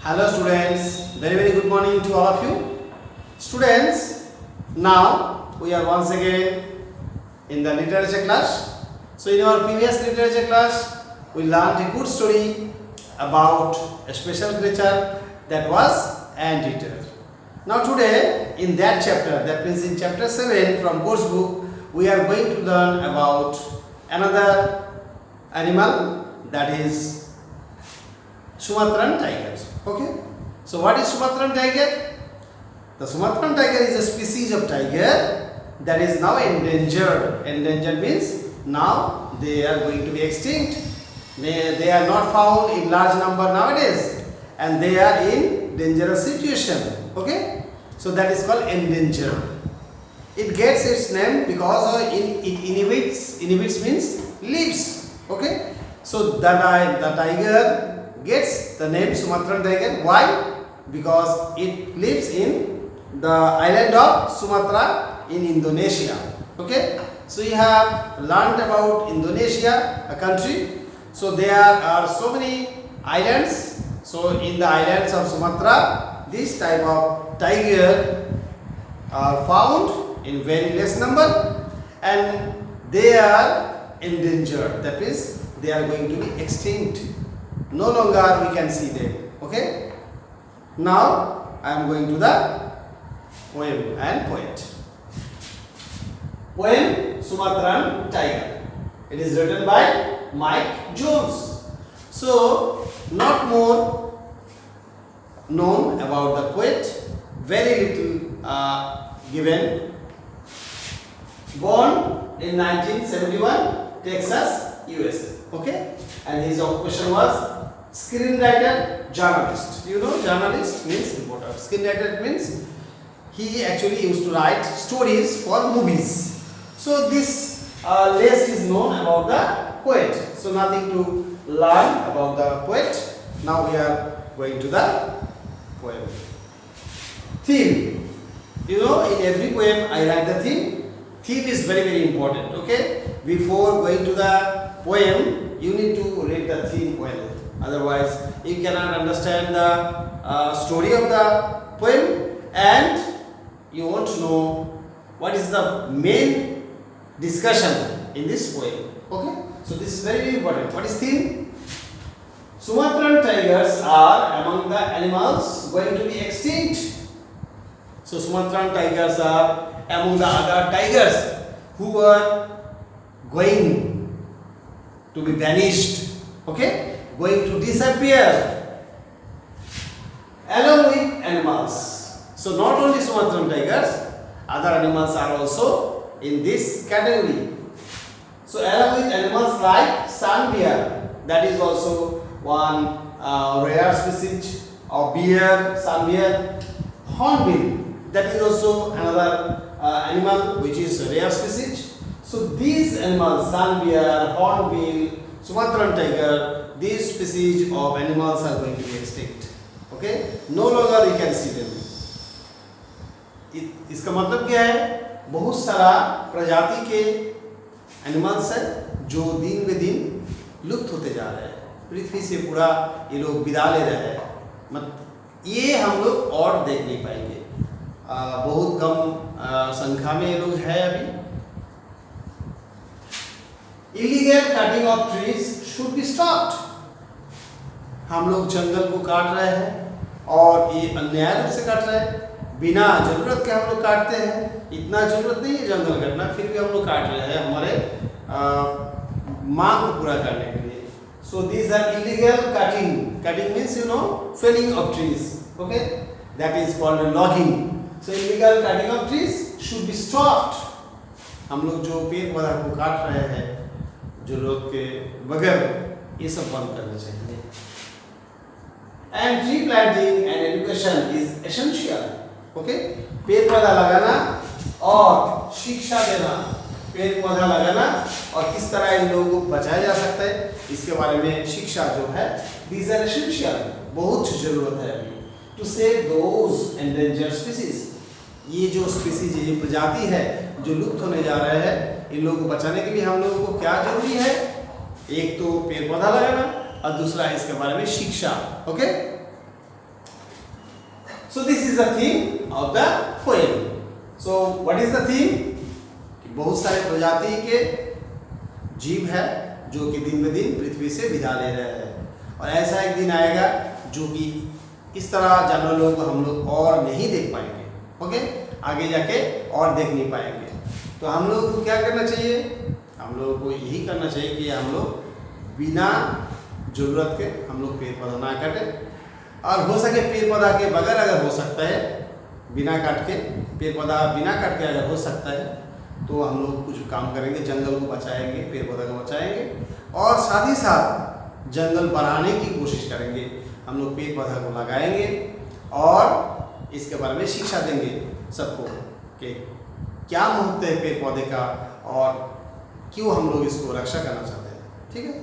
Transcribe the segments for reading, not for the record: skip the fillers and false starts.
Hello students, very good morning to all of you. Students, now we are once again in the literature class. So in our previous literature class, we learned a good story about a special creature that was anteater. Now today in that chapter, that means in chapter 7 from course book, we are going to learn about another animal, that is Sumatran tiger. Okay. So what is Sumatran tiger? The Sumatran tiger is a species of tiger that is now endangered. Endangered means now they are going to be extinct. They are not found in large number nowadays and they are in dangerous situation. Okay. So that is called endangered. It gets its name because it inhibits means lives. Okay. So the tiger gets the name Sumatran tiger. Why? Because it lives in the island of Sumatra in Indonesia. Okay. So you have learned about Indonesia, a country. So there are so many islands. So in the islands of Sumatra, this type of tiger are found in very less number and they are endangered. That means they are going to be extinct. No longer we can see them. Okay. Now I am going to the poem and poet. Poem Sumatran Tiger. It is written by Mike Jones. So not more known about the poet. Very little given. Born in 1971, Texas, USA. Okay. And his occupation was screenwriter, journalist. You know, journalist means reporter. Screenwriter means he actually used to write stories for movies. So this list is known about the poet. So nothing to learn about the poet. Now we are going to the poem. Theme. You know, in every poem I write the theme. Theme is very important. Okay. Before going to the poem, you need to read the theme well. Otherwise, you cannot understand the story of the poem and you won't know what is the main discussion in this poem. Okay? So, this is very important. What is theme? Sumatran tigers are among the animals going to be extinct. So, Sumatran tigers are among the other tigers who are going to be vanished, okay, going to disappear along with animals. So not only Sumatran tigers, other animals are also in this category. So along with animals like sun bear, that is also one rare species of bear, sun bear. Hornbill, that is also another animal which is a rare species. So these animals, sun bear, hornbill, Sumatran tiger, these species of animals are going to be extinct. Okay? No longer you can see them. इसका मतलब क्या है? बहुत सारा प्रजाति के animals हैं जो दिन ब दिन लुप्त होते जा रहे हैं. पृथ्वी से पूरा ये लोग विदा ले रहे हैं. ये हम लोग और देख नहीं पाएंगे. बहुत कम संख्या में ये लोग हैं अभी. Illegal cutting of trees should be stopped. हम लोग जंगल को काट रहे हैं और ये अन्याय रूप से काट रहे हैं. बिना जरूरत के हम लोग काटते हैं. इतना जरूरत नहीं है जंगल काटना, फिर भी हम लोग काट रहे हैं हमारे मांग को पूरा करने के लिए. So these are illegal cutting. Cutting means you know felling of trees. Okay, that is called logging. So illegal cutting of trees should be stopped. हम लोग जो पेड़ पौधा को काट रहे हैं जरूरत के बगैर, ये सब बंद करना चाहिए. And tree planting and education is essential. Okay? पेड़ पौधा लगाना और शिक्षा देना, पेड़ पौधा लगाना और किस तरह इन लोगों को बचाया जा सकता है इसके बारे में शिक्षा जो है, these are essential. बहुत जरूरत है अभी. To save those endangered species. ये जो स्पीसीज, ये प्रजाति है जो लुप्त होने जा रहे हैं, इन लोगों को बचाने के लिए हम लोगों को क्या जरूरी है? एक तो पेड़ पौधा लगाना और दूसरा है इसके बारे में शिक्षा. Okay, So this is the theme of the poem. So what is the theme? बहुत सारे प्रजाति के जीव है जो कि दिन ब दिन पृथ्वी से विदा ले रहे हैं, और ऐसा एक दिन आएगा जो कि इस तरह जानवरों को हम लोग और नहीं देख पाएंगे। ओके, आगे जाके और देख नहीं पाएंगे। तो हम लोग को क्या करना चाहिए? हम लोगों को यही करना चाहिए कि हम लोग बिना ज़रूरत के हम लोग पेड़ पौधा ना काटें, और हो सके पेड़ पौधा के बगैर अगर हो सकता है बिना काट के, पेड़ पौधा बिना काट के अगर हो सकता है तो हम लोग कुछ काम करेंगे, जंगल को बचाएंगे, पेड़ पौधा को बचाएंगे, और साथ ही साथ जंगल बढ़ाने की कोशिश करेंगे। हम लोग पेड़ पौधा को लगाएंगे और इसके बारे में शिक्षा देंगे सबको कि क्या महत्व है पेड़ पौधे का और क्यों हम लोग इसको रक्षा करना चाहते हैं। ठीक है,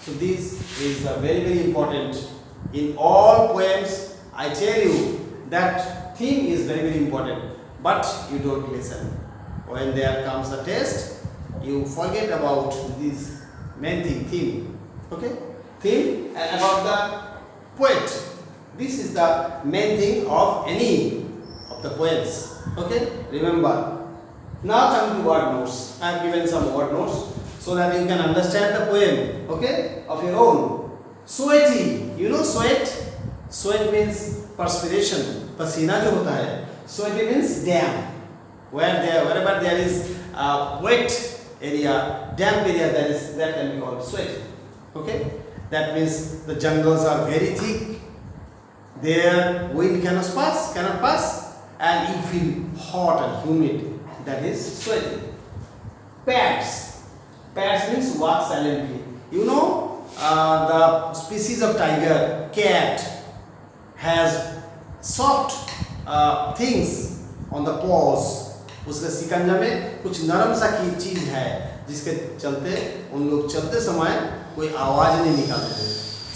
so this is the very very important in all poems. I tell you that theme is very very important, but you don't listen. When there comes the test, you forget about this main theme. Okay, theme and about the poet. This is the main thing of any of the poems. Okay, remember. Now come to word notes. I have given some word notes so that you can understand the poem. Okay, of your own. Sweaty. You know sweat? Sweat means perspiration. पसीना जो होता है. Sweaty means damp. Wherever there is wet area, damp area, that can be called sweat. Okay, that means the jungles are very thick. There wind cannot pass, and you feel hot and humid. That is sweating. Pats means walk silently. You know, the species of tiger, cat, has soft things on the paws. उसके सिकंजा में कुछ नरम सा की चीज है जिसके चलते उन लोग चलते समय कोई आवाज नहीं निकालते थे।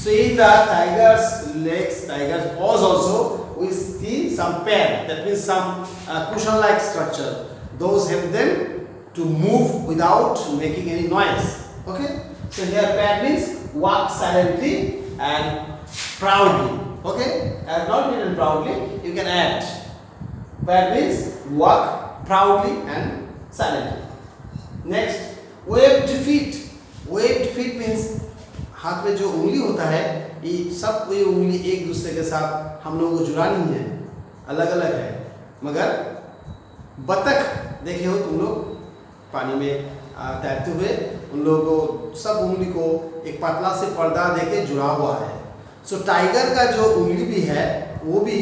So in the tiger's legs, tiger's paws also, we see some pad. That means some cushion-like structure. Those help them to move without making any noise. Okay? So here pad means walk silently and proudly. Okay? And not even proudly, you can add. Pad means walk proudly and silently. Next, webbed feet. Webbed feet means हाथ में जो उंगली होता है, ये सब ये उंगली एक दूसरे के साथ हम लोगों को जुड़ा नहीं है, अलग अलग है। मगर बतख देखे हो तुम लोग पानी में तैरते हुए, उन लोगों को सब उंगली को एक पतला से पर्दा देके जुड़ा हुआ है। सो टाइगर का जो उंगली भी है वो भी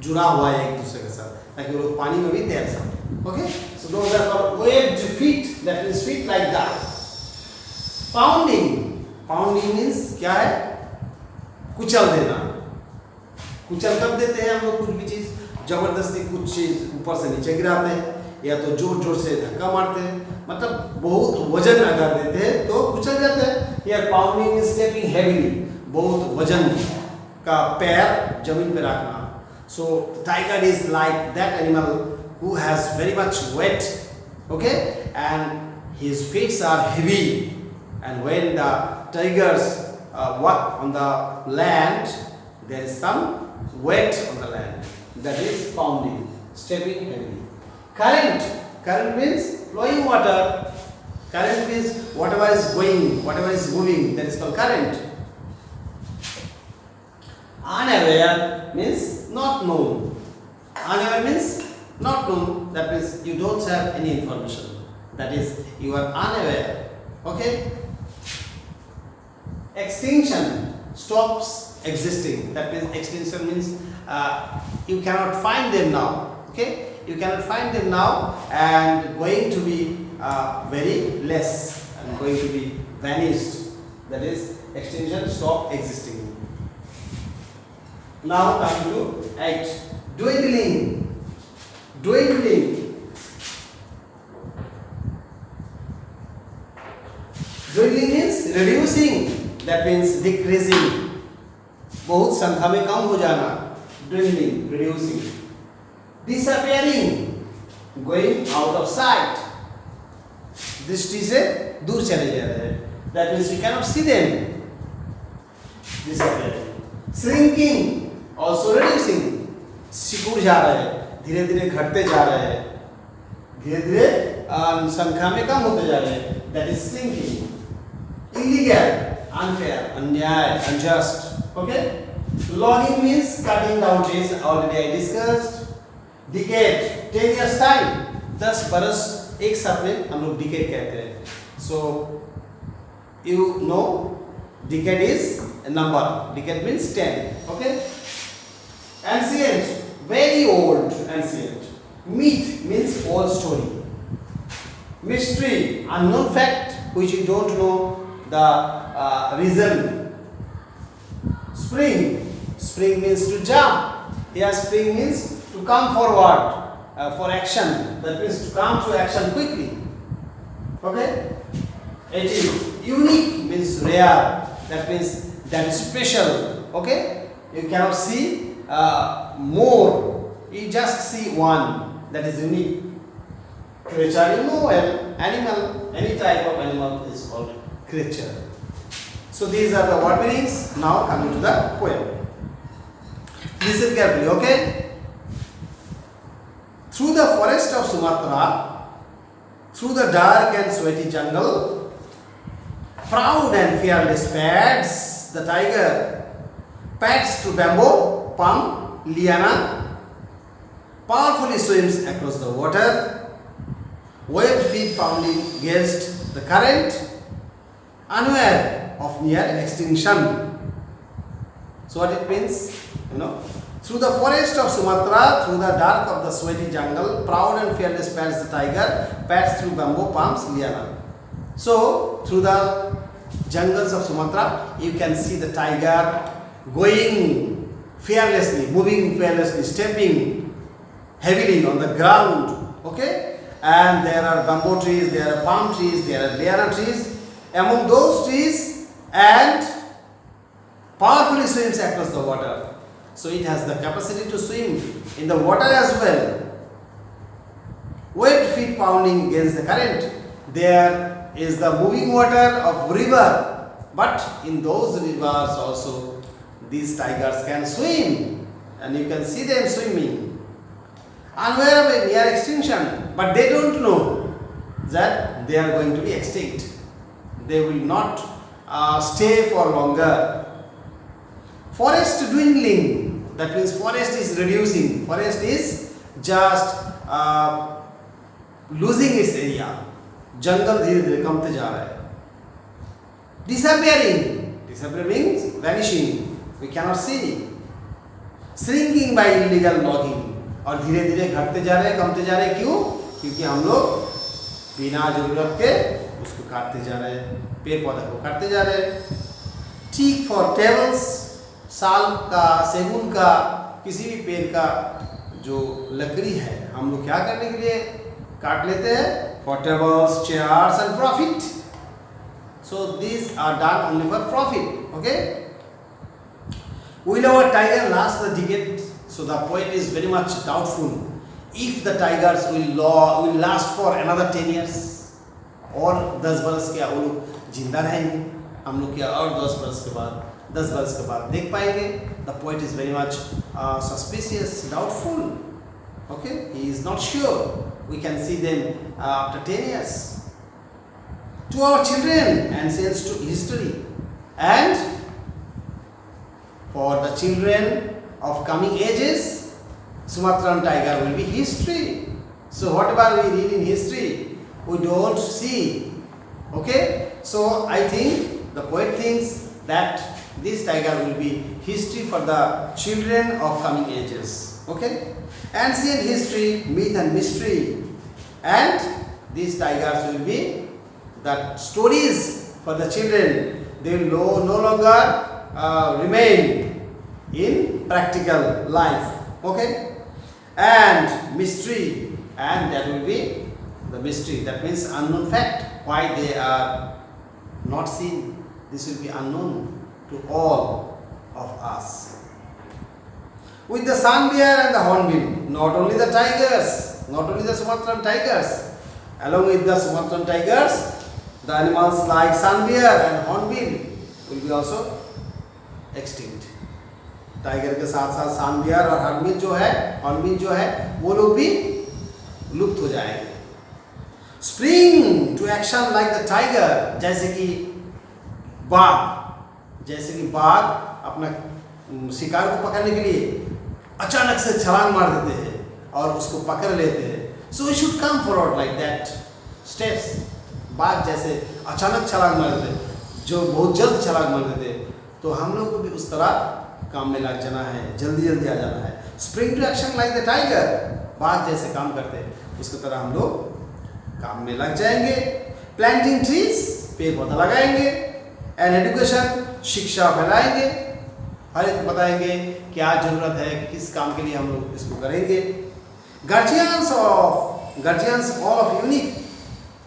जुड़ा हुआ है एक दूसरे के साथ, ताकि वो लोग पानी में भी तैर सकें। Okay, so those are called webbed feet, that means feet like that. Pounding means क्या है? कुचल देना। कुचल कब देते हैं हम लोग कुछ भी चीज? जबरदस्ती कुछ चीज ऊपर से नीचे गिराते हैं, या तो जोर जोर से धक्का मारते हैं, मतलब बहुत वजन अगर देते हैं तो कुचल जाते हैं। या पाउंडिंग मींस स्टेपिंग हेवीली, बहुत वजन का पैर जमीन पे रखना। So tiger is like that animal who has very much weight, okay, and his feet are heavy, and when the tigers walk on the land, there is some weight on the land, that is pounding, stepping heavily. Current means flowing water. Current means whatever is going, whatever is moving, that is called current. Unaware means not known. Unaware means not known. That means you don't have any information. That is, you are unaware. Okay? Extinction stops existing. That means extinction means you cannot find them now. Okay? You cannot find them now, and going to be very less and going to be vanished. That is, extinction stop existing. Now come to 8. Dwindling. Dwindling means reducing. That means decreasing. बहुत संख्या में कम हो जाना. Dwindling, reducing. Disappearing, going out of sight. दृष्टि से दूर चले जा रहे हैं. That means we cannot see them. Disappearing. Shrinking, also reducing. सिकुड़ जा रहे हैं, धीरे धीरे घटते जा रहे हैं, धीरे धीरे संख्या में कम होते जा रहे हैं. That is shrinking. Illegal, unfair, अन्याय, unjust. Okay? Logging means cutting down trees. Already I discussed. Decade, 10 years time. 10 बरस एक साथ में हम लोग decade कहते हैं. So you know, decade is a number. Decade means 10. Okay? Ancient, very old, ancient. Myth means old story. Mystery, unknown fact which you don't know the reason. Spring, spring means to jump. Here spring means to come forward for action. That means to come to action quickly. Okay? It is unique means rare. That means that is special. Okay? You cannot see more. You just see one. That is unique. Creature, you know, well, animal, any type of animal is called creature. So these are the word meanings. Now coming to the poem. Listen carefully, okay? Through the forest of Sumatra, through the dark and sweaty jungle, proud and fearless pads the tiger, pads through bamboo, palm, liana, powerfully swims across the water, webbed feet pounding against the current, unaware of near extinction. So what it means, you know, through the forest of Sumatra, through the dark of the sweaty jungle, proud and fearless pads the tiger, pads through bamboo, palms, liana. So through the jungles of Sumatra, you can see the tiger going fearlessly, moving fearlessly, stepping heavily on the ground. Okay? And there are bamboo trees, there are palm trees, there are liana trees. Among those trees, and powerfully swims across the water. So it has the capacity to swim in the water as well. Webbed feet pounding against the current. There is the moving water of river. But in those rivers also, these tigers can swim. And you can see them swimming. Unaware of a near extinction, but they don't know that they are going to be extinct. They will not stay for longer. Forest dwindling, that means forest is reducing. Forest is just losing its area. Jungle धीरे धीरे कमते जा रहा है. Disappearing, disappearing means vanishing. We cannot see. Shrinking by illegal logging. और धीरे धीरे घटते जा रहे हैं, कमते जा रहे हैं. क्यों? क्योंकि हम लोग बिना जरूरत के उसको काटते जा रहे हैं, पेड़ पौधा को काटते जा रहे हैं. Teak for tables, साल का, सेगुन का, किसी भी पेड़ का जो लकड़ी है, हम लोग क्या करने के लिए काट लेते हैं? For tables, chairs and profit. So these are done only for profit. Okay? Will our tiger last the decade? So the poet is very much doubtful if the tigers will last for another 10 years. और 10 बरस क्या वो लोग जिंदा रहेंगे? हम लोग क्या और 10 बरस के बाद देख पाएंगे? The poet is very much suspicious, doubtful. Okay, he is not sure. We can see them after 10 years. To our children, ancients to history, and for the children of coming ages, Sumatran tiger will be history. So whatever we read in history, we don't see. Okay, so I think the poet thinks that this tiger will be history for the children of coming ages. Okay, ancient history, myth and mystery, and these tigers will be the stories for the children. They will no longer remain in practical life. Okay, and mystery, and that will be the mystery. That means unknown fact. Why they are not seen? This will be unknown to all of us. With the sun bear and the hornbill, not only the tigers, not only the Sumatran tigers, along with the Sumatran tigers, the animals like sun bear and hornbill will be also extinct. Tiger के साथ साथ सांबियर और hornbill जो है वो लोग भी लुप्त हो जाएंगे। Spring to action like the tiger, जैसे कि बाघ अपना शिकार को पकड़ने के लिए अचानक से छलांग मार देते हैं और उसको पकड़ लेते हैं। So we should come forward like that steps. बाघ जैसे अचानक छलांग मार देते, जो बहुत जल्द छलांग मार देते, तो हम लोग को भी उस तरह काम में लग जाना है, जल्दी जल्दी आ जाना है। Spring to action like the tiger, बाघ जैसे काम करते हैं उसकी तरह हम लोग काम में लग जाएंगे। प्लांटिंग ट्रीज, पेड़ पौधा लगाएंगे। एंड एजुकेशन, शिक्षा फैलाएंगे, हर एक बताएंगे क्या जरूरत है, किस काम के लिए हम लोग इसको करेंगे। Guardians all of unique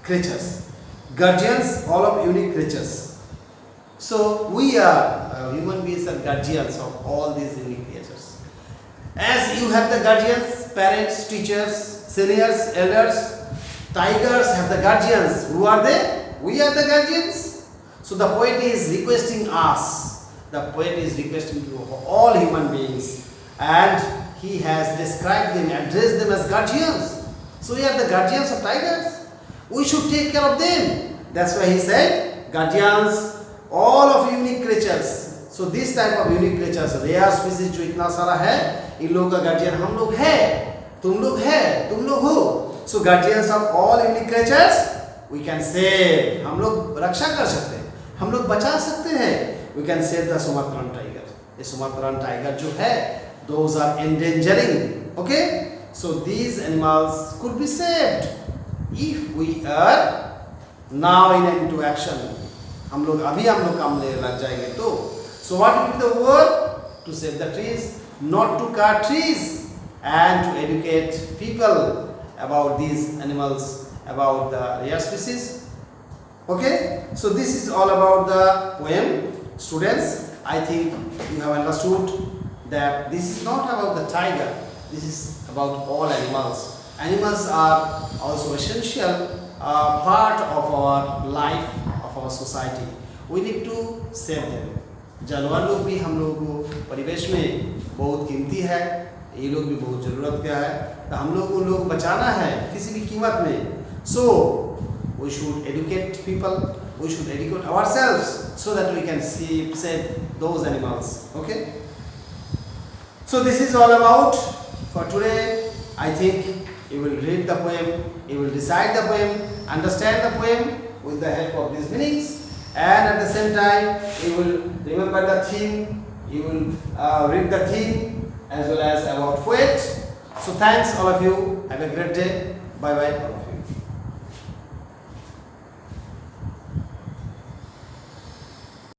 creatures, so we are human beings are guardians of all these unique creatures. As you have the guardians, parents, teachers, seniors, elders, tigers have the guardians. Who are they? We are the guardians. So the poet is requesting us, the poet is requesting to all human beings, and he has described them, addressed them as guardians. So we are the guardians of tigers. We should take care of them. That's why he said guardians all of unique creatures. So this type of unique creatures, rare species जो इतना सारा है, इन लोगों का guardian हम लोग है, तुम लोग हो। So guardians of all unique creatures we can save, हम लोग रक्षा कर सकते हैं, हम लोग बचा सकते हैं। We can save the Sumatran tiger. ये Sumatran tiger जो है, those are endangering. Okay? So these animals could be saved if we are now into action. हम लोग काम में लग जाएंगे तो। So what will be the word? To save the trees, not to cut trees, and to educate people about these animals, about the rare species. Okay? So this is all about the poem. Students, I think you have understood that this is not about the tiger. This is about all animals. Animals are also essential part of our life, of our society. We need to save them. जानवर लोग भी हम लोग को परिवेश में बहुत कीमती है, ये लोग भी बहुत ज़रूरत का है, तो हम लोग को बचाना है किसी भी कीमत में। So we should educate people, we should educate ourselves so that we can save those animals. Okay? So this is all about for today. I think you will read the poem, you will recite the poem, understand the poem with the help of these meanings, and at the same time you will remember the theme, you will read the theme as well as about poet. So thanks all of you, have a great day, bye bye all of you.